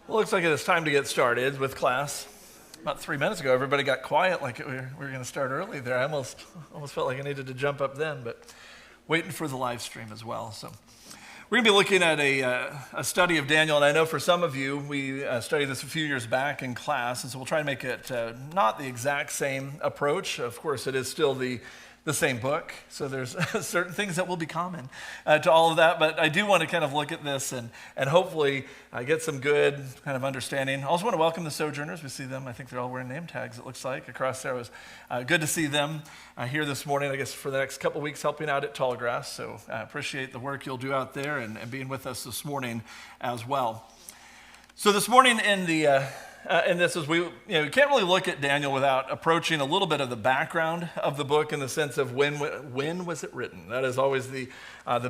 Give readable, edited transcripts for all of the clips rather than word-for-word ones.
Well, looks like it is time to get started with class. About 3 minutes ago, everybody got quiet like we were going to start early there. I almost felt like I needed to jump up then, but waiting for the live stream as well. So we're going to be looking at a study of Daniel, and I know for some of you, we studied this a few years back in class, and so we'll try to make it not the exact same approach. Of course, it is still the same book, so there's certain things that will be common to all of that, but I do want to kind of look at this and hopefully get some good kind of understanding. I also want to welcome the Sojourners. We see them. I think they're all wearing name tags, it looks like, across there. It was good to see them here this morning, I guess, for the next couple weeks helping out at Tallgrass, so I appreciate the work you'll do out there and being with us this morning as well. So this morning in the and this is, we can't really look at Daniel without approaching a little bit of the background of the book in the sense of when was it written? That is always the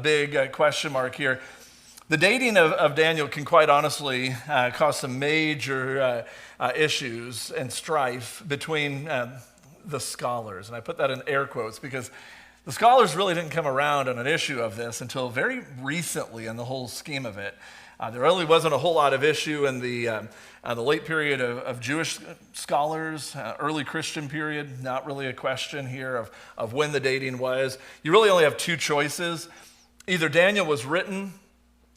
big question mark here. The dating of Daniel can quite honestly cause some major issues and strife between the scholars. And I put that in air quotes because the scholars really didn't come around on an issue of this until very recently in the whole scheme of it. There really wasn't a whole lot of issue in the late period of Jewish scholars, early Christian period, not really a question here of when the dating was. You really only have two choices. Either Daniel was written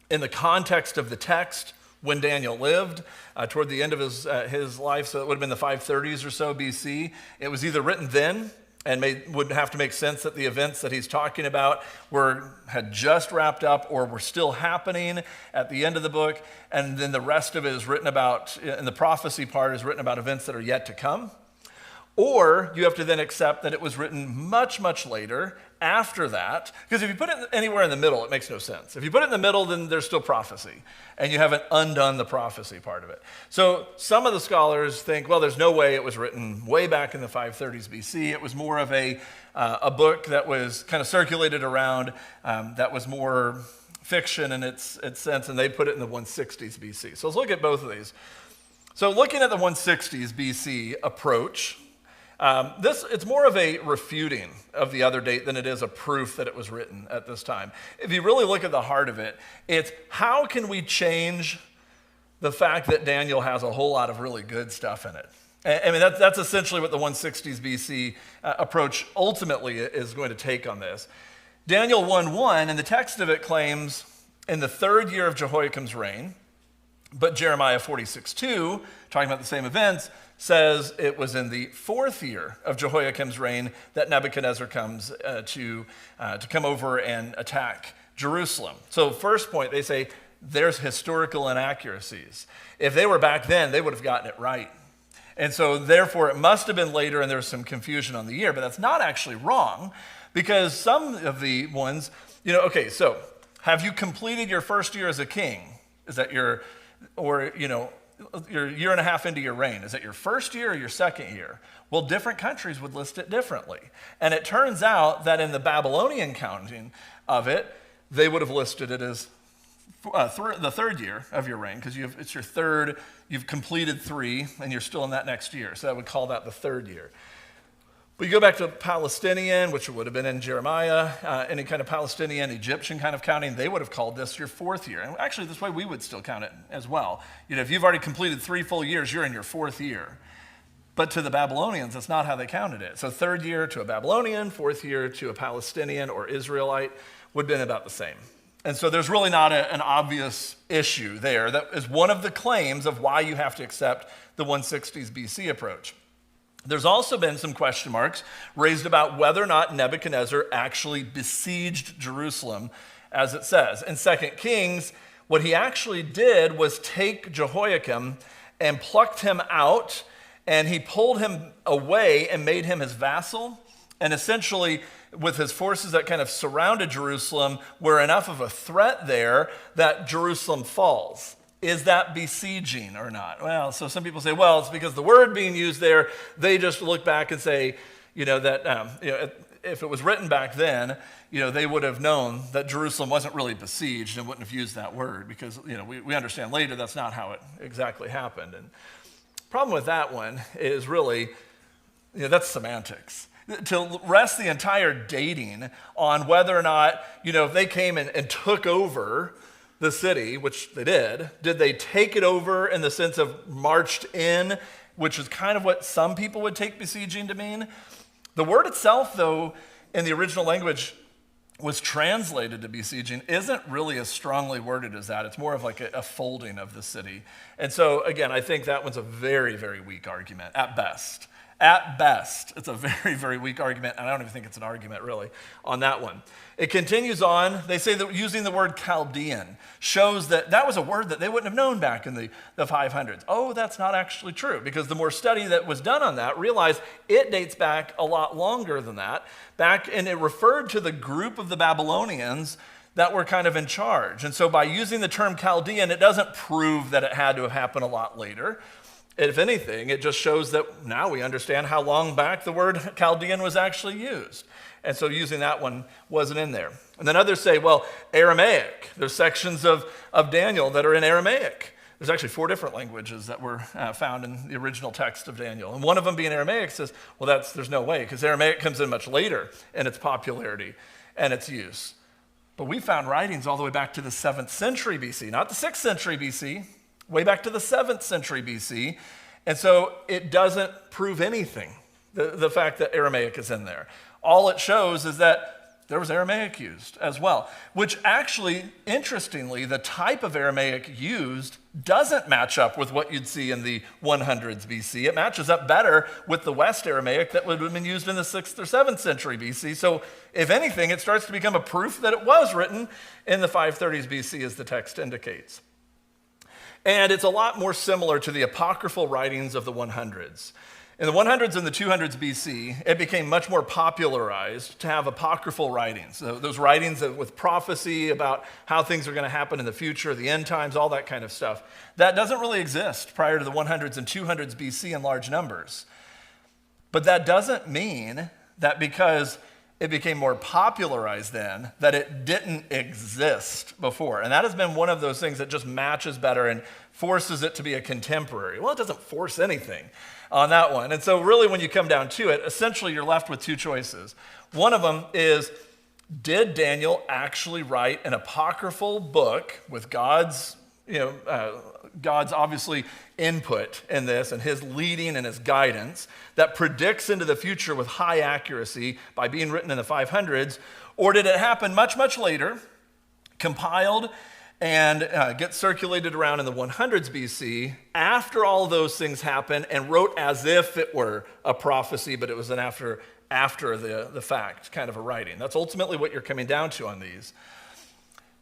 in the context of the text when Daniel lived, toward the end of his life, so it would have been the 530s or so BC. It was either written then, and would have to make sense that the events that he's talking about had just wrapped up or were still happening at the end of the book, and then the rest of it is written about, and the prophecy part is written about events that are yet to come. Or you have to then accept that it was written much, much later after that, because if you put it anywhere in the middle, it makes no sense. If you put it in the middle, then there's still prophecy, and you haven't undone the prophecy part of it. So some of the scholars think, well, there's no way it was written way back in the 530s BC. It was more of a book that was kind of circulated around that was more fiction in its sense, and they put it in the 160s BC. So let's look at both of these. So looking at the 160s BC approach, it's more of a refuting of the other date than it is a proof that it was written at this time. If you really look at the heart of it, it's how can we change the fact that Daniel has a whole lot of really good stuff in it? I mean, that's essentially what the 160s BC approach ultimately is going to take on this. Daniel 1:1, and the text of it claims, in the third year of Jehoiakim's reign, but Jeremiah 46:2, talking about the same events, says it was in the fourth year of Jehoiakim's reign that Nebuchadnezzar comes to come over and attack Jerusalem. So first point, they say there's historical inaccuracies. If they were back then, they would have gotten it right. And so therefore, it must have been later, and there's some confusion on the year, but that's not actually wrong, because some of the ones, okay, so have you completed your first year as a king? Is that your year and a half into your reign? Is it your first year or your second year? Well, different countries would list it differently. And it turns out that in the Babylonian counting of it, they would have listed it as the third year of your reign, because it's your third, you've completed 3, and you're still in that next year. So that would call that the third year. But you go back to Palestinian, which would have been in Jeremiah, any kind of Palestinian, Egyptian kind of counting, they would have called this your fourth year. And actually, this way we would still count it as well. If you've already completed 3 full years, you're in your fourth year. But to the Babylonians, that's not how they counted it. So third year to a Babylonian, fourth year to a Palestinian or Israelite would have been about the same. And so there's really not an obvious issue there. That is one of the claims of why you have to accept the 160s BC approach. There's also been some question marks raised about whether or not Nebuchadnezzar actually besieged Jerusalem, as it says. In 2 Kings, what he actually did was take Jehoiakim and plucked him out, and he pulled him away and made him his vassal, and essentially with his forces that kind of surrounded Jerusalem were enough of a threat there that Jerusalem falls. Is that besieging or not? Well, so some people say, well, it's because the word being used there, they just look back and say, that if it was written back then, they would have known that Jerusalem wasn't really besieged and wouldn't have used that word because, we understand later that's not how it exactly happened. And the problem with that one is really, that's semantics. To rest the entire dating on whether or not, if they came and took over the city, which they did they take it over in the sense of marched in, which is kind of what some people would take besieging to mean? The word itself, though, in the original language was translated to besieging, isn't really as strongly worded as that. It's more of like a folding of the city. And so, again, I think that one's a very, very weak argument, at best. At best, it's a very, very weak argument, and I don't even think it's an argument, really, on that one. It continues on. They say that using the word Chaldean shows that that was a word that they wouldn't have known back in the 500s. Oh, that's not actually true, because the more study that was done on that realized it dates back a lot longer than that. And it referred to the group of the Babylonians that were kind of in charge. And so by using the term Chaldean, it doesn't prove that it had to have happened a lot later. If anything, it just shows that now we understand how long back the word Chaldean was actually used. And so using that one wasn't in there. And then others say, well, Aramaic. There's sections of Daniel that are in Aramaic. There's actually 4 different languages that were found in the original text of Daniel. And one of them being Aramaic says, well, there's no way, because Aramaic comes in much later in its popularity and its use. But we found writings all the way back to the 7th century BC, not the 6th century BC, way back to the 7th century BC. And so it doesn't prove anything, the fact that Aramaic is in there. All it shows is that there was Aramaic used as well, which actually, interestingly, the type of Aramaic used doesn't match up with what you'd see in the 100s BC. It matches up better with the West Aramaic that would have been used in the 6th or 7th century BC. So if anything, it starts to become a proof that it was written in the 530s BC, as the text indicates. And it's a lot more similar to the apocryphal writings of the 100s. In the 100s and the 200s BC, it became much more popularized to have apocryphal writings, those writings with prophecy about how things are going to happen in the future, the end times, all that kind of stuff. That doesn't really exist prior to the 100s and 200s BC in large numbers. But that doesn't mean that because it became more popularized then, that it didn't exist before. And that has been one of those things that just matches better and forces it to be a contemporary. Well, it doesn't force anything on that one. And so really when you come down to it, essentially you're left with 2 choices. One of them is, did Daniel actually write an apocryphal book with God's obviously input in this and his leading and his guidance that predicts into the future with high accuracy by being written in the 500s? Or did it happen much, much later, compiled and get circulated around in the 100s BC after all those things happened and wrote as if it were a prophecy, but it was an after the fact kind of a writing? That's ultimately what you're coming down to on these.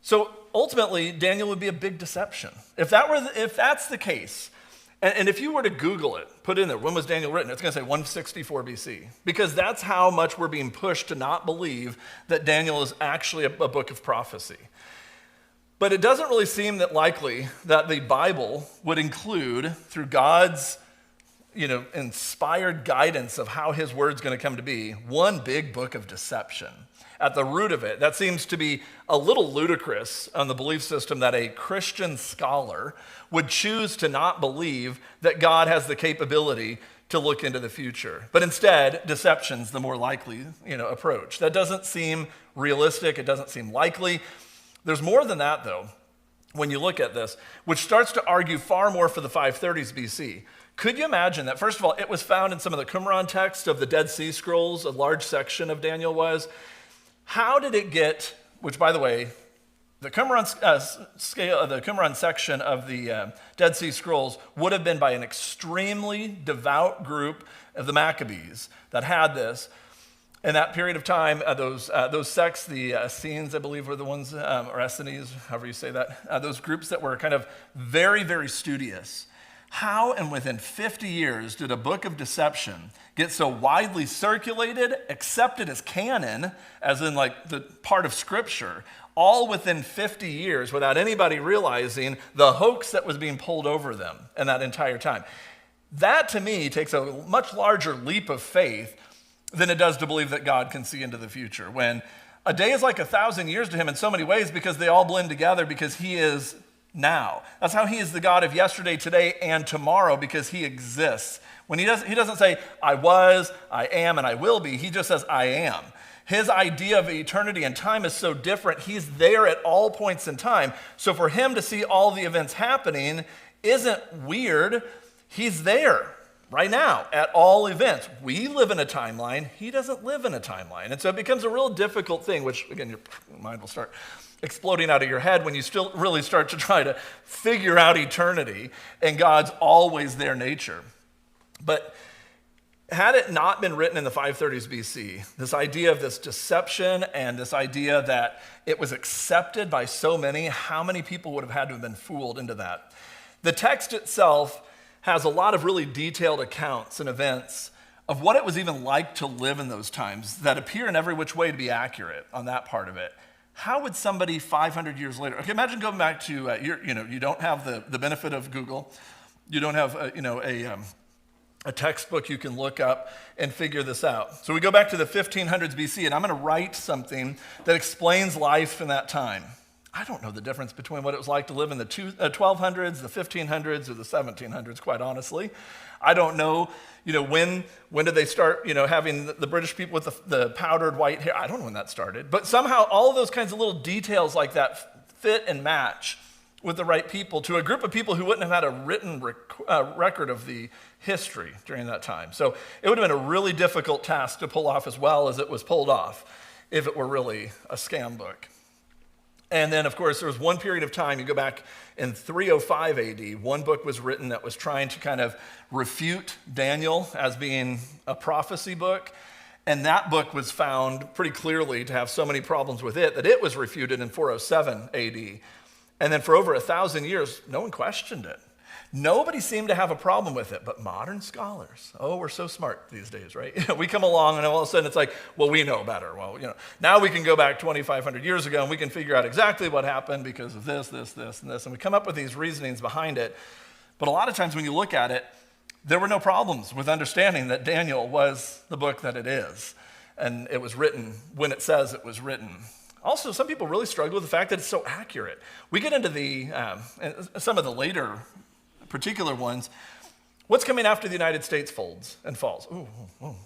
So ultimately, Daniel would be a big deception. If that's the case, and if you were to Google it, put in there, when was Daniel written? It's going to say 164 BC, because that's how much we're being pushed to not believe that Daniel is actually a book of prophecy. But it doesn't really seem that likely that the Bible would include, through God's inspired guidance of how his word's going to come to be, one big book of deception. At the root of it, that seems to be a little ludicrous on the belief system that a Christian scholar would choose to not believe that God has the capability to look into the future. But instead, deception's the more likely approach. That doesn't seem realistic. It doesn't seem likely. There's more than that, though, when you look at this, which starts to argue far more for the 530s BC. Could you imagine that, first of all, it was found in some of the Qumran text of the Dead Sea Scrolls, a large section of Daniel was. How did it get, which by the way, the Qumran section of the Dead Sea Scrolls would have been by an extremely devout group of the Maccabees that had this. In that period of time, those sects, the Essenes, I believe, were the ones, or Essenes, however you say that, those groups that were kind of very, very studious. How and within 50 years did a book of deception get so widely circulated, accepted as canon, as in like the part of Scripture, all within 50 years without anybody realizing the hoax that was being pulled over them in that entire time? That, to me, takes a much larger leap of faith than it does to believe that God can see into the future, when a day is like 1,000 years to him in so many ways because they all blend together because he is now. That's how he is the God of yesterday, today, and tomorrow, because he exists. When he doesn't say, I was, I am, and I will be. He just says, I am. His idea of eternity and time is so different. He's there at all points in time. So for him to see all the events happening isn't weird. He's there right now at all events. We live in a timeline. He doesn't live in a timeline. And so it becomes a real difficult thing, which, again, your mind will start exploding out of your head when you still really start to try to figure out eternity and God's always there nature. But had it not been written in the 530s BC, this idea of this deception and this idea that it was accepted by so many, how many people would have had to have been fooled into that? The text itself has a lot of really detailed accounts and events of what it was even like to live in those times that appear in every which way to be accurate on that part of it. How would somebody 500 years later, okay, imagine going back to, you don't have the benefit of Google. You don't have, a textbook you can look up and figure this out. So we go back to the 1500s BC, and I'm going to write something that explains life in that time. I don't know the difference between what it was like to live in the 1200s, the 1500s, or the 1700s, quite honestly. I don't know, when did they start, having the British people with the powdered white hair? I don't know when that started. But somehow all of those kinds of little details like that fit and match with the right people to a group of people who wouldn't have had a written record of the history during that time. So it would have been a really difficult task to pull off as well as it was pulled off if it were really a scam book. And then, of course, there was one period of time, you go back in 305 AD, one book was written that was trying to kind of refute Daniel as being a prophecy book. And that book was found pretty clearly to have so many problems with it that it was refuted in 407 AD. And then for over 1,000 years, no one questioned it. Nobody seemed to have a problem with it, but modern scholars, we're so smart these days, right? We come along and all of a sudden it's like, well, we know better. Well, now we can go back 2,500 years ago and we can figure out exactly what happened because of this, and this. And we come up with these reasonings behind it. But a lot of times when you look at it, there were no problems with understanding that Daniel was the book that it is. And it was written when it says it was written. Also, some people really struggle with the fact that it's so accurate. We get into some of the later particular ones. What's coming after the United States folds and falls? Ooh,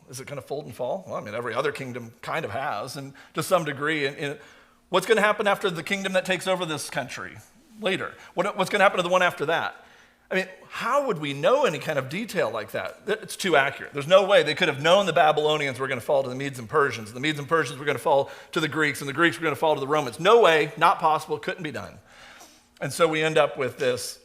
is it going to fold and fall? Well, every other kingdom kind of has, and to some degree. And what's going to happen after the kingdom that takes over this country later? What's going to happen to the one after that? How would we know any kind of detail like that? It's too accurate. There's no way they could have known the Babylonians were going to fall to the Medes and Persians. The Medes and Persians were going to fall to the Greeks, and the Greeks were going to fall to the Romans. No way, not possible, couldn't be done. And so we end up with this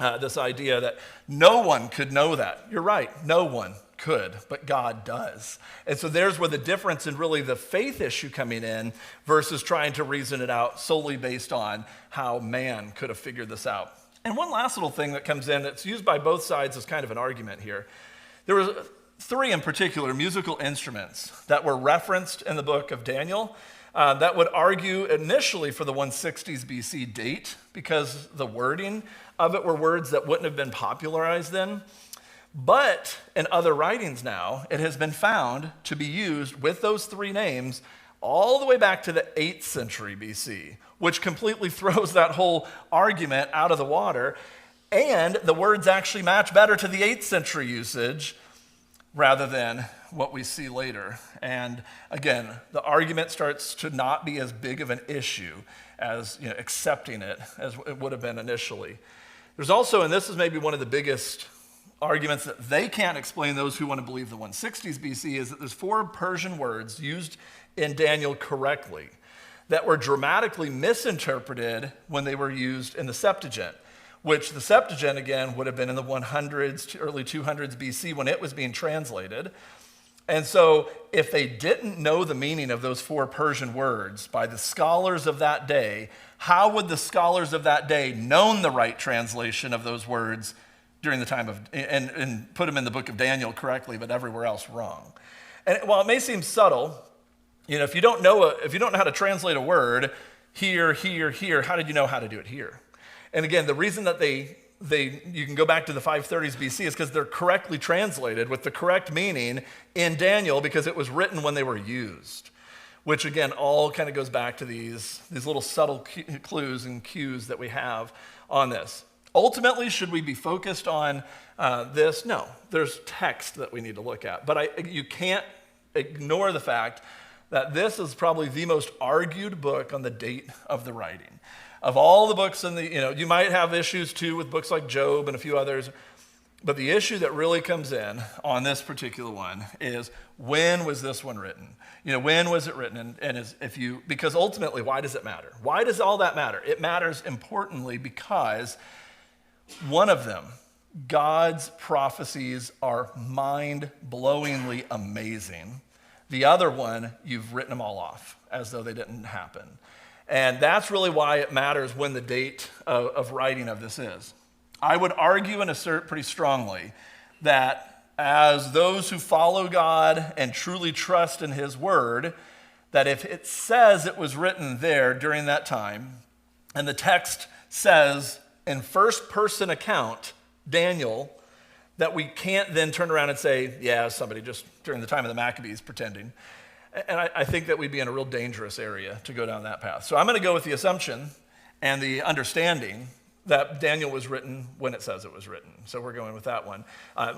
idea that no one could know that. You're right, no one could, but God does. And so there's where the difference in really the faith issue coming in versus trying to reason it out solely based on how man could have figured this out. And one last little thing that comes in that's used by both sides as kind of an argument here. There were 3 in particular musical instruments that were referenced in the book of Daniel that would argue initially for the 160s BC date because the wording of it were words that wouldn't have been popularized then. But in other writings now, it has been found to be used with those 3 names all the way back to the 8th century BC, which completely throws that whole argument out of the water. And the words actually match better to the 8th century usage rather than what we see later. And again, the argument starts to not be as big of an issue as accepting it as it would have been initially. There's also, and this is maybe one of the biggest arguments that they can't explain, those who want to believe the 160s BC, is that there's 4 Persian words used in Daniel correctly that were dramatically misinterpreted when they were used in the Septuagint, which the Septuagint, again, would have been in the 100s to early 200s BC when it was being translated. And so if they didn't know the meaning of those 4 Persian words by the scholars of that day, how would the scholars of that day known the right translation of those words during the time of, and put them in the book of Daniel correctly, but everywhere else wrong? And while it may seem subtle, if you don't know how to translate a word here, how did you know how to do it here? And again, the reason that you can go back to the 530s BC is because they're correctly translated with the correct meaning in Daniel because it was written when they were used, which again, all kind of goes back to these little subtle clues and cues that we have on this. Ultimately, should we be focused on this? No, there's text that we need to look at, but you can't ignore the fact that this is probably the most argued book on the date of the writing. Of all the books in the, you might have issues too with books like Job and a few others, but the issue that really comes in on this particular one is, when was this one written? When was it written? Because ultimately, why does it matter? Why does all that matter? It matters importantly because one of them, God's prophecies, are mind-blowingly amazing. The other one, you've written them all off as though they didn't happen. And that's really why it matters when the date of writing of this is. I would argue and assert pretty strongly that as those who follow God and truly trust in his word, that if it says it was written there during that time, and the text says in first person account, Daniel, that we can't then turn around and say, yeah, somebody just during the time of the Maccabees pretending. And I think that we'd be in a real dangerous area to go down that path. So I'm going to go with the assumption and the understanding that Daniel was written when it says it was written. So we're going with that one.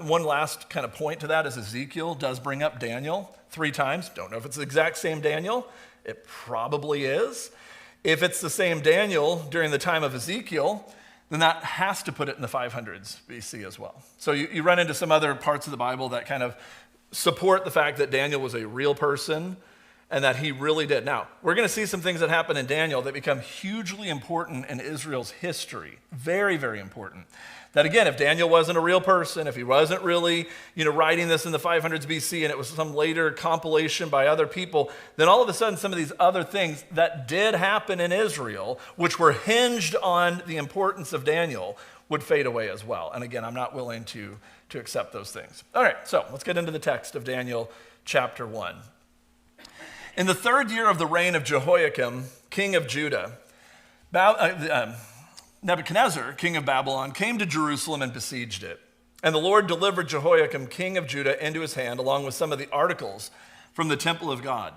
One last kind of point to that is Ezekiel does bring up Daniel 3 times. Don't know if it's the exact same Daniel. It probably is. If it's the same Daniel during the time of Ezekiel, then that has to put it in the 500s BC as well. So you run into some other parts of the Bible that kind of support the fact that Daniel was a real person and that he really did. Now, we're going to see some things that happen in Daniel that become hugely important in Israel's history. Very, very important. That again, if Daniel wasn't a real person, if he wasn't really, writing this in the 500s BC and it was some later compilation by other people, then all of a sudden some of these other things that did happen in Israel, which were hinged on the importance of Daniel, would fade away as well. And again, I'm not willing to accept those things. All right, so let's get into the text of Daniel chapter 1. In the 3rd year of the reign of Jehoiakim, king of Judah, Nebuchadnezzar, king of Babylon, came to Jerusalem and besieged it. And the Lord delivered Jehoiakim, king of Judah, into his hand, along with some of the articles from the temple of God.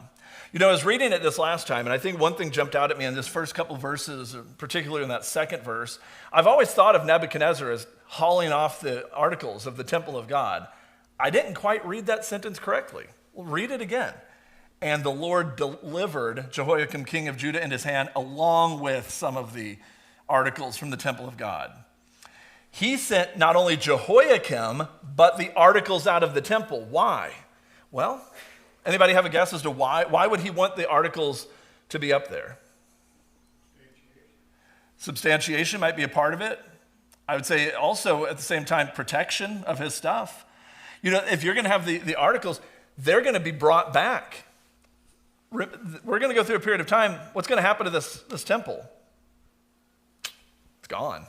I was reading it this last time, and I think one thing jumped out at me in this first couple of verses, particularly in that second verse. I've always thought of Nebuchadnezzar as hauling off the articles of the temple of God. I didn't quite read that sentence correctly. Well, read it again. And the Lord delivered Jehoiakim, king of Judah, in his hand, along with some of the articles from the temple of God. He sent not only Jehoiakim, but the articles out of the temple. Why? Well, anybody have a guess as to why? Why would he want the articles to be up there? Substantiation might be a part of it. I would say also at the same time, protection of his stuff. If you're going to have the articles, they're going to be brought back. We're going to go through a period of time. What's going to happen to this temple? It's gone.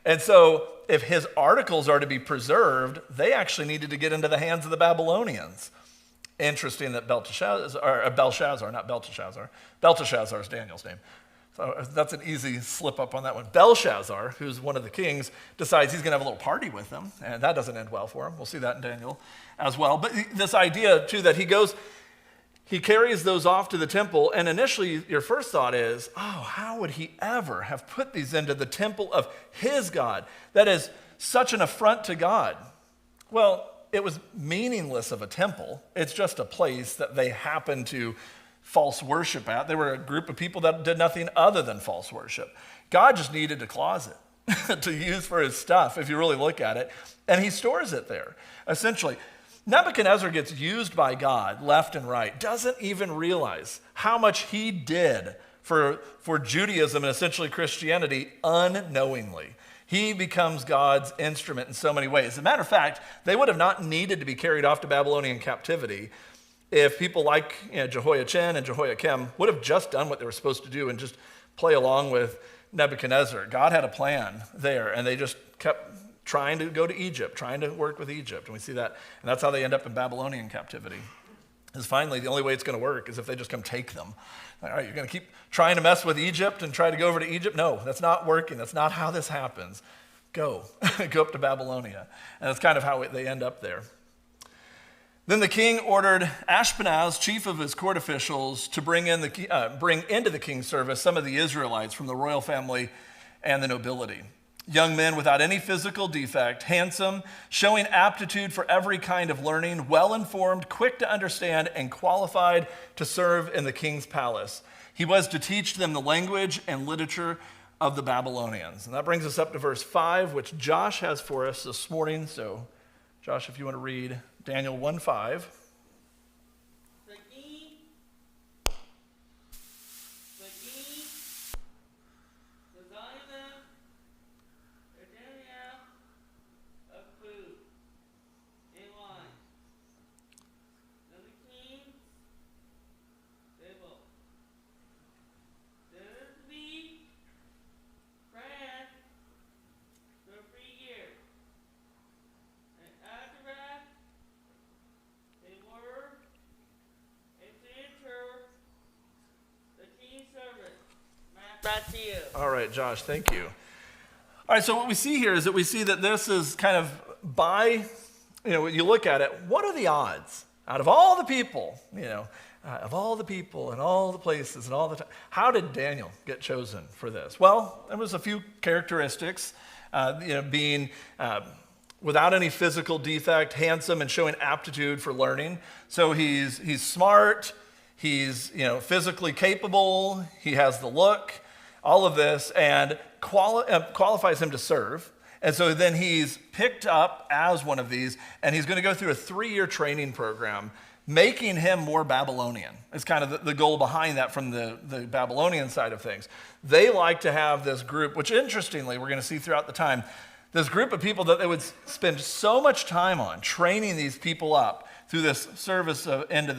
And so if his articles are to be preserved, they actually needed to get into the hands of the Babylonians. Interesting that Belteshazzar is Daniel's name. So that's an easy slip up on that one. Belshazzar, who's one of the kings, decides he's going to have a little party with them, and that doesn't end well for him. We'll see that in Daniel as well. But this idea, too, that he carries those off to the temple, and initially your first thought is, how would he ever have put these into the temple of his God? That is such an affront to God. Well, it was meaningless of a temple. It's just a place that they happened to false worship at. They were a group of people that did nothing other than false worship. God just needed a closet to use for his stuff, if you really look at it, and he stores it there, essentially. Nebuchadnezzar gets used by God left and right, doesn't even realize how much he did for Judaism and essentially Christianity unknowingly. He becomes God's instrument in so many ways. As a matter of fact, they would have not needed to be carried off to Babylonian captivity if people like Jehoiachin and Jehoiakim would have just done what they were supposed to do and just play along with Nebuchadnezzar. God had a plan there, and they just kept trying to go to Egypt, trying to work with Egypt. And we see that, and that's how they end up in Babylonian captivity. Is finally, the only way it's going to work is if they just come take them. All right, you're going to keep trying to mess with Egypt and try to go over to Egypt? No, that's not working. That's not how this happens. Go. Go up to Babylonia. And that's kind of how they end up there. Then the king ordered Ashpenaz, chief of his court officials, to bring into the king's service some of the Israelites from the royal family and the nobility. young men without any physical defect, handsome, showing aptitude for every kind of learning, well-informed, quick to understand, and qualified to serve in the king's palace. He was to teach them the language and literature of the Babylonians. And that brings us up to verse 5, which Josh has for us this morning. So, Josh, if you want to read Daniel 1:5. Back to you. All right, Josh, thank you. All right, so what we see here is that we see that this is kind of when you look at it, what are the odds? Out of all the people, of all the people and all the places and all the time, how did Daniel get chosen for this? Well, there was a few characteristics, being without any physical defect, handsome, and showing aptitude for learning. So he's smart, he's physically capable, he has the look, all of this, and qualifies him to serve. And so then he's picked up as one of these, and he's going to go through a 3-year training program, making him more Babylonian. It's kind of the goal behind that from the Babylonian side of things. They like to have this group, which interestingly, we're going to see throughout the time, this group of people that they would spend so much time on, training these people up through this service end of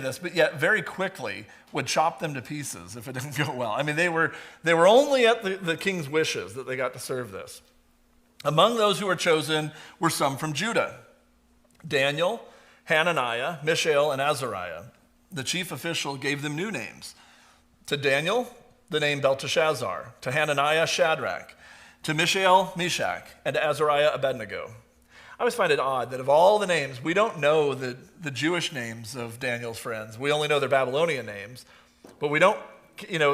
this, but yet very quickly would chop them to pieces if it didn't go well. I mean, they were only at the king's wishes that they got to serve this. Among those who were chosen were some from Judah: Daniel, Hananiah, Mishael, and Azariah. The chief official gave them new names. To Daniel, the name Belteshazzar. To Hananiah, Shadrach. To Mishael, Meshach. And to Azariah, Abednego. I always find it odd that of all the names, we don't know the Jewish names of Daniel's friends. We only know their Babylonian names, but we don't,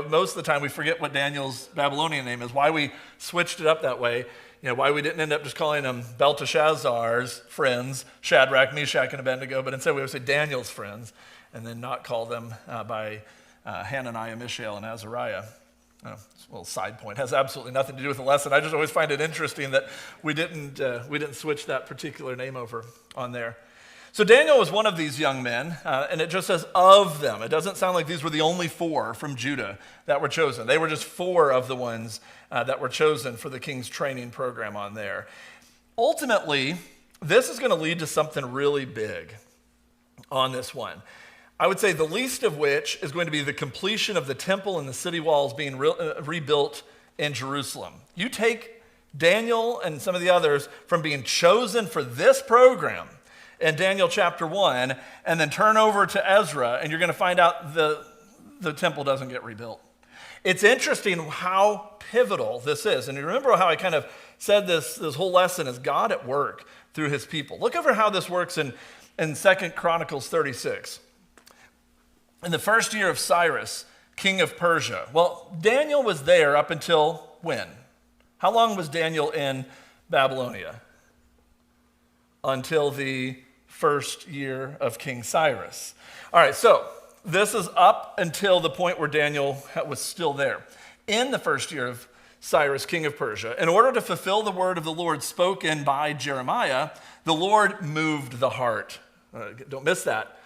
most of the time we forget what Daniel's Babylonian name is, why we switched it up that way, why we didn't end up just calling them Belteshazzar's friends, Shadrach, Meshach, and Abednego, but instead we would say Daniel's friends, and then not call them by Hananiah, Mishael, and Azariah. Oh, a little side point. It has absolutely nothing to do with the lesson. I just always find it interesting that we didn't switch that particular name over on there. So Daniel was one of these young men, and it just says of them. It doesn't sound like these were the only 4 from Judah that were chosen. They were just 4 of the ones that were chosen for the king's training program on there. Ultimately, this is going to lead to something really big on this one. I would say the least of which is going to be the completion of the temple and the city walls being rebuilt in Jerusalem. You take Daniel and some of the others from being chosen for this program in Daniel chapter 1, and then turn over to Ezra, and you're going to find out the temple doesn't get rebuilt. It's interesting how pivotal this is. And you remember how I kind of said this whole lesson is God at work through his people. Look over how this works in 2 Chronicles 36. In the first year of Cyrus, king of Persia. Well, Daniel was there up until when? How long was Daniel in Babylonia? Until the first year of King Cyrus. All right, so this is up until the point where Daniel was still there. In the first year of Cyrus, king of Persia, in order to fulfill the word of the Lord spoken by Jeremiah, the Lord moved the heart. Don't miss that.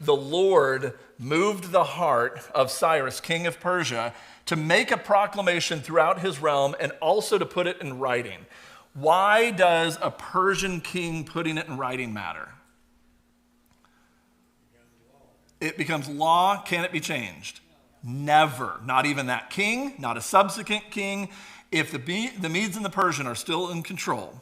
The Lord moved the heart of Cyrus, king of Persia, to make a proclamation throughout his realm and also to put it in writing. Why does a Persian king putting it in writing matter? It becomes law. Can it be changed? Never. Not even that king, not a subsequent king. If the Medes and the Persian are still in control,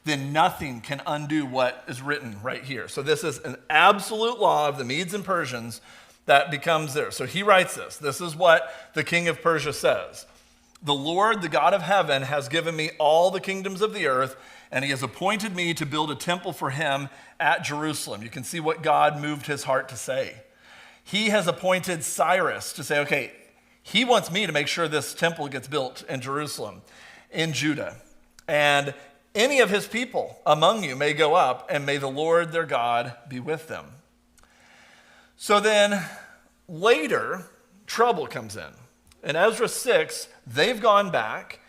then nothing can undo what is written right here. So this is an absolute law of the Medes and Persians that becomes there. So he writes this. This is what the king of Persia says. The Lord, the God of heaven, has given me all the kingdoms of the earth, and he has appointed me to build a temple for him at Jerusalem. You can see what God moved his heart to say. He has appointed Cyrus to say, okay, he wants me to make sure this temple gets built in Jerusalem, in Judah. and any of his people among you may go up, and may the Lord their God be with them. So then later, trouble comes in. In Ezra 6, they've gone back.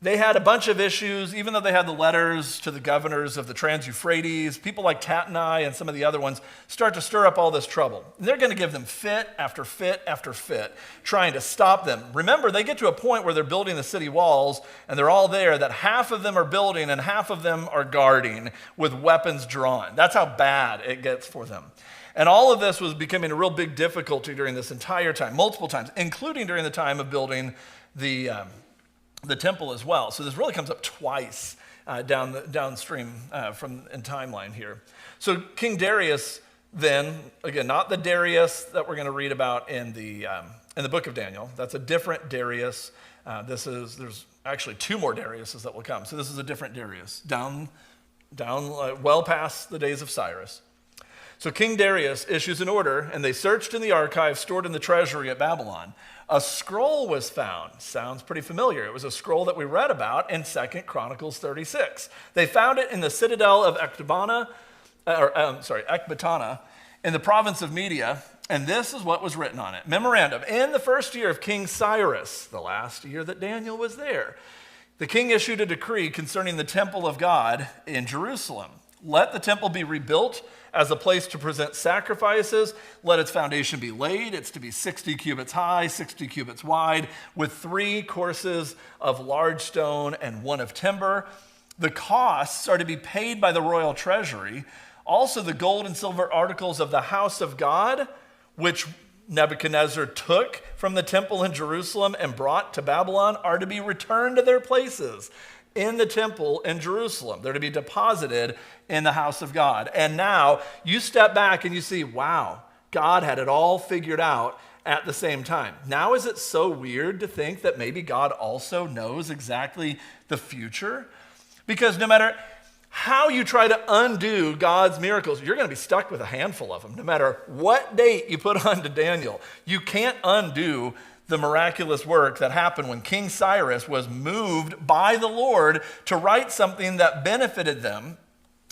They had a bunch of issues, even though they had the letters to the governors of the Trans-Euphrates. People like Tatnai and some of the other ones start to stir up all this trouble. And they're going to give them fit after fit after fit, trying to stop them. Remember, they get to a point where they're building the city walls, and they're all there, that half of them are building and half of them are guarding with weapons drawn. That's how bad it gets for them. And all of this was becoming a real big difficulty during this entire time, multiple times, including during the time of building the temple as well. So this really comes up twice downstream from in timeline here. So King Darius then, again, not the Darius that we're going to read about in the book of Daniel. That's a different Darius. There's actually two more Dariuses that will come. So this is a different Darius, down well past the days of Cyrus. So King Darius issues an order, and they searched in the archive stored in the treasury at Babylon. A scroll was found. Sounds pretty familiar. It was a scroll that we read about in 2 Chronicles 36. They found it in the citadel of Ecbatana in the province of Media, and this is what was written on it. Memorandum, in the first year of King Cyrus, the last year that Daniel was there, the king issued a decree concerning the temple of God in Jerusalem. Let the temple be rebuilt as a place to present sacrifices. Let its foundation be laid. It's to be 60 cubits high, 60 cubits wide, with 3 courses of large stone and 1 of timber. The costs are to be paid by the royal treasury. Also, the gold and silver articles of the house of God, which Nebuchadnezzar took from the temple in Jerusalem and brought to Babylon, are to be returned to their places in the temple in Jerusalem. They're to be deposited in the house of God. And now you step back and you see, wow, God had it all figured out at the same time. Now is it so weird to think that maybe God also knows exactly the future? Because no matter how you try to undo God's miracles, you're going to be stuck with a handful of them. No matter what date you put on to Daniel, you can't undo the miraculous work that happened when King Cyrus was moved by the Lord to write something that benefited them.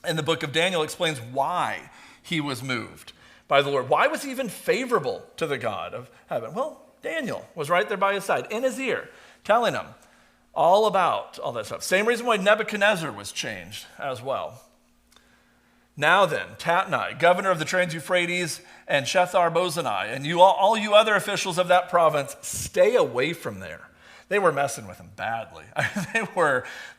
And the book of Daniel explains why he was moved by the Lord. Why was he even favorable to the God of heaven? Well, Daniel was right there by his side, in his ear, telling him all about all that stuff. Same reason why Nebuchadnezzar was changed as well. Now then, Tatnai, governor of the Trans-Euphrates, and Shethar-Bozenai, and all you other officials of that province, stay away from there. They were messing with him badly.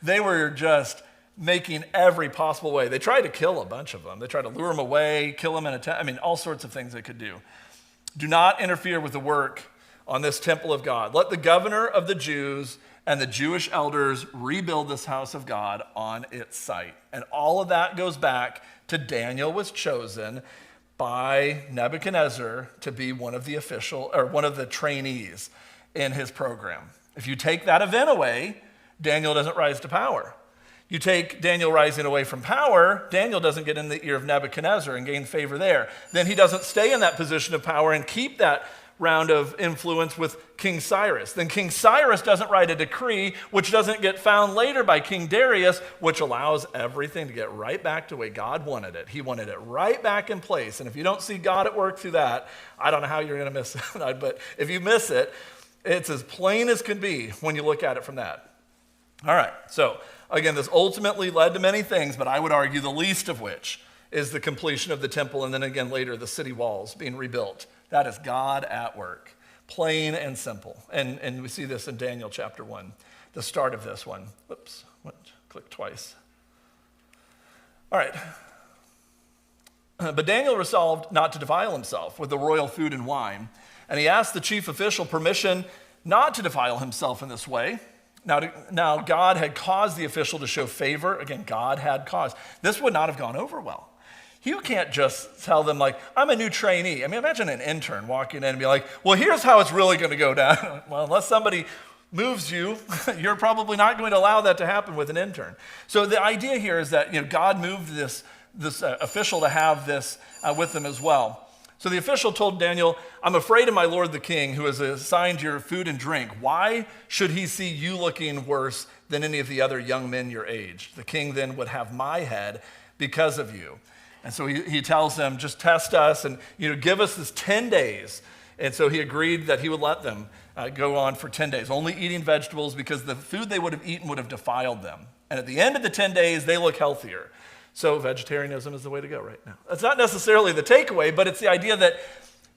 They were just making every possible way. They tried to kill a bunch of them. They tried to lure him away, kill him all sorts of things they could do. Do not interfere with the work on this temple of God. Let the governor of the Jews and the Jewish elders rebuild this house of God on its site. And all of that goes back to Daniel was chosen by Nebuchadnezzar to be one of the trainees in his program. If you take that event away, Daniel doesn't rise to power. You take Daniel rising away from power, Daniel doesn't get in the ear of Nebuchadnezzar and gain favor there. Then he doesn't stay in that position of power and keep that round of influence with King Cyrus. Then King Cyrus doesn't write a decree, which doesn't get found later by King Darius, which allows everything to get right back to the way God wanted it. He wanted it right back in place. And if you don't see God at work through that, I don't know how you're going to miss it. But if you miss it, it's as plain as can be when you look at it from that. All right, so again, this ultimately led to many things, but I would argue the least of which is the completion of the temple, and then again later the city walls being rebuilt. That is God at work, plain and simple. And we see this in Daniel chapter 1, the start of this one. Whoops, click twice. All right. But Daniel resolved not to defile himself with the royal food and wine, and he asked the chief official permission not to defile himself in this way. Now God had caused the official to show favor. Again, God had caused. This would not have gone over well. You can't just tell them, like, I'm a new trainee. I mean, imagine an intern walking in and be like, well, here's how it's really going to go down. Well, unless somebody moves you, you're probably not going to allow that to happen with an intern. So the idea here is that God moved this official to have this with them as well. So the official told Daniel, I'm afraid of my lord the king, who has assigned your food and drink. Why should he see you looking worse than any of the other young men your age? The king then would have my head because of you. And so he tells them, just test us and give us this 10 days. And so he agreed that he would let them go on for 10 days, only eating vegetables because the food they would have eaten would have defiled them. And at the end of the 10 days, they look healthier. So vegetarianism is the way to go right now. That's not necessarily the takeaway, but it's the idea that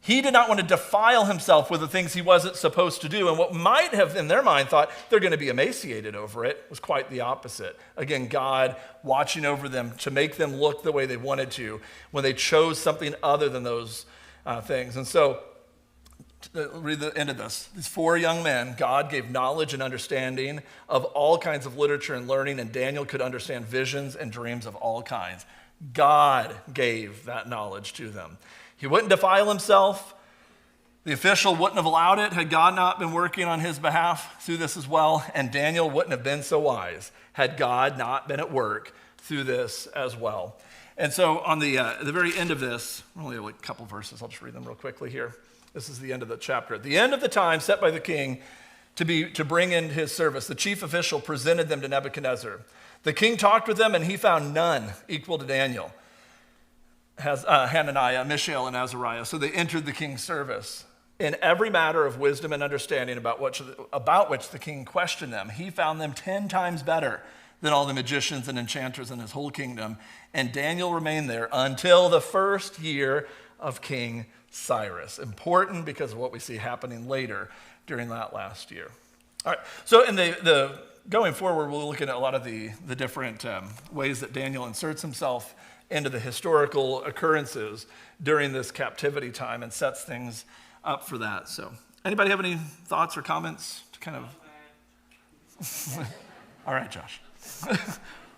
he did not want to defile himself with the things he wasn't supposed to do. And what might have, in their mind, thought they're going to be emaciated over it was quite the opposite. Again, God watching over them to make them look the way they wanted to when they chose something other than those things. And so, read the end of this. These 4 young men, God gave knowledge and understanding of all kinds of literature and learning, and Daniel could understand visions and dreams of all kinds. God gave that knowledge to them. He wouldn't defile himself. The official wouldn't have allowed it had God not been working on his behalf through this as well, and Daniel wouldn't have been so wise had God not been at work through this as well. And so on the very end of this, only a couple verses, I'll just read them real quickly here. This is the end of the chapter. At the end of the time set by the king to bring in his service, the chief official presented them to Nebuchadnezzar. The king talked with them, and he found none equal to Daniel, Hananiah, Mishael, and Azariah. So they entered the king's service. In every matter of wisdom and understanding about which the king questioned them, he found them 10 times better than all the magicians and enchanters in his whole kingdom. And Daniel remained there until the first year of King Cyrus. Important because of what we see happening later during that last year. All right, so in the going forward, we'll look at a lot of the different ways that Daniel inserts himself into the historical occurrences during this captivity time and sets things up for that. So anybody have any thoughts or comments to kind of... All right, Josh.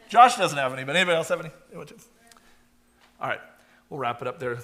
Josh doesn't have any, but anybody else have any? All right, we'll wrap it up there.